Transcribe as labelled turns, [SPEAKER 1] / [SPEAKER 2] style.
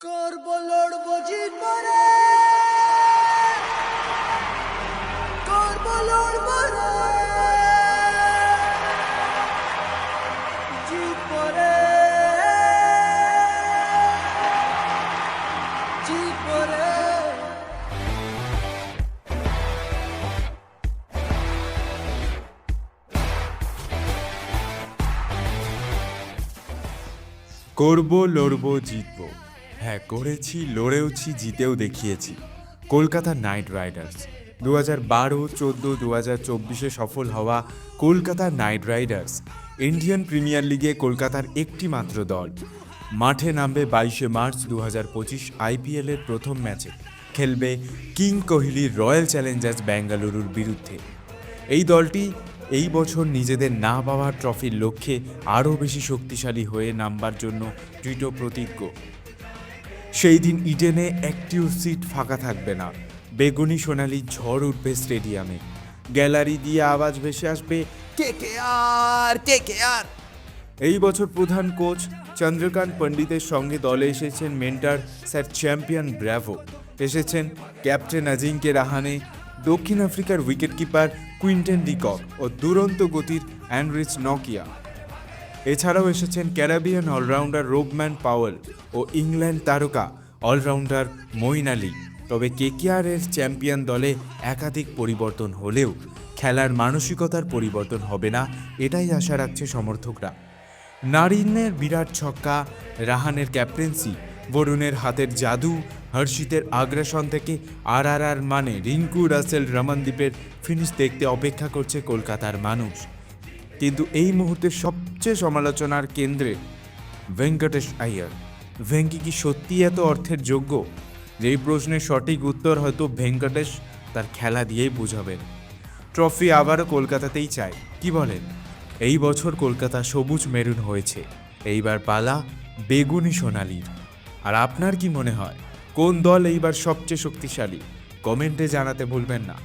[SPEAKER 1] করবো লড়বো জিতবো রে, করবো লড়বো রে, জিতবো রে, জিতবো রে।
[SPEAKER 2] করব লড়বো জিতবো, হ্যাঁ করেছি, লড়েওছি, জিতেও দেখিয়েছি। কলকাতা নাইট রাইডার্স 2012, 14, 2024 সফল হওয়া Kolkata night Riders Indian premier লিগে কলকাতার একটি মাত্র দল। মাঠে নামবে 22 মার্চ 2025 আইপিএলের প্রথম ম্যাচে, খেলবে কিং কোহলির রয়্যাল চ্যালেঞ্জার্স বেঙ্গালুরুর বিরুদ্ধে। এই দলটি এই বছর নিজেদের না পাওয়ার ট্রফির লক্ষ্যে আরও বেশি শক্তিশালী হয়ে নামবার জন্য দৃঢ় প্রতিজ্ঞ। সেই দিন ইডেনে একটিও সিট ফাঁকা থাকবে না। বেগুনি সোনালি ঝড় উঠবে স্টেডিয়ামে, গ্যালারি দিয়ে আওয়াজ ভেসে আসবে কেকেআর কেকেআর। এই বছর প্রধান কোচ চন্দ্রকান্ত পণ্ডিতের সঙ্গে দলে এসেছেন মেন্টার স্যার চ্যাম্পিয়ন ব্র্যাভো, এসেছেন ক্যাপ্টেন অজিঙ্ক্য রাহানে, দক্ষিণ আফ্রিকার উইকেটকিপার কুইন্টন ডি কক ও দুরন্ত গতির অ্যান্ড্রিচ নকিয়া। এছাড়াও এসেছেন ক্যারিবিয়ান অলরাউন্ডার রোবম্যান পাওয়েল ও ইংল্যান্ড তারকা অলরাউন্ডার মঈন আলী। তবে কেকেআরের চ্যাম্পিয়ন দলে একাধিক পরিবর্তন হলেও খেলার মানসিকতার পরিবর্তন হবে না, এটাই আশা রাখছে সমর্থকরা। নারিনের বিরাট ছক্কা, রাহানের ক্যাপ্টেন্সি, বরুণের হাতের জাদু, হর্ষিতের আগ্রাসন থেকে আর মানে রিঙ্কু রাসেল রমনদীপের ফিনিশ দেখতে অপেক্ষা করছে কলকাতার মানুষ। কিন্তু এই মুহূর্তে সবচেয়ে সমালোচনার কেন্দ্রে ভেঙ্কটেশ আইয়ার। ভেঙ্কি কি সত্যি এত অর্থের যোগ্য? যেই প্রশ্নের সঠিক উত্তর হয়তো ভেঙ্কটেশ তার খেলা দিয়েই বুঝাবেন। ট্রফি আবারও কলকাতাতেই চায়, কি বলেন? এই বছর কলকাতা সবুজ মেরুন হয়েছে, এইবার পালা বেগুনি সোনালির। আর আপনার কি মনে হয় কোন দল এইবার সবচেয়ে শক্তিশালী? কমেন্টে জানাতে ভুলবেন না।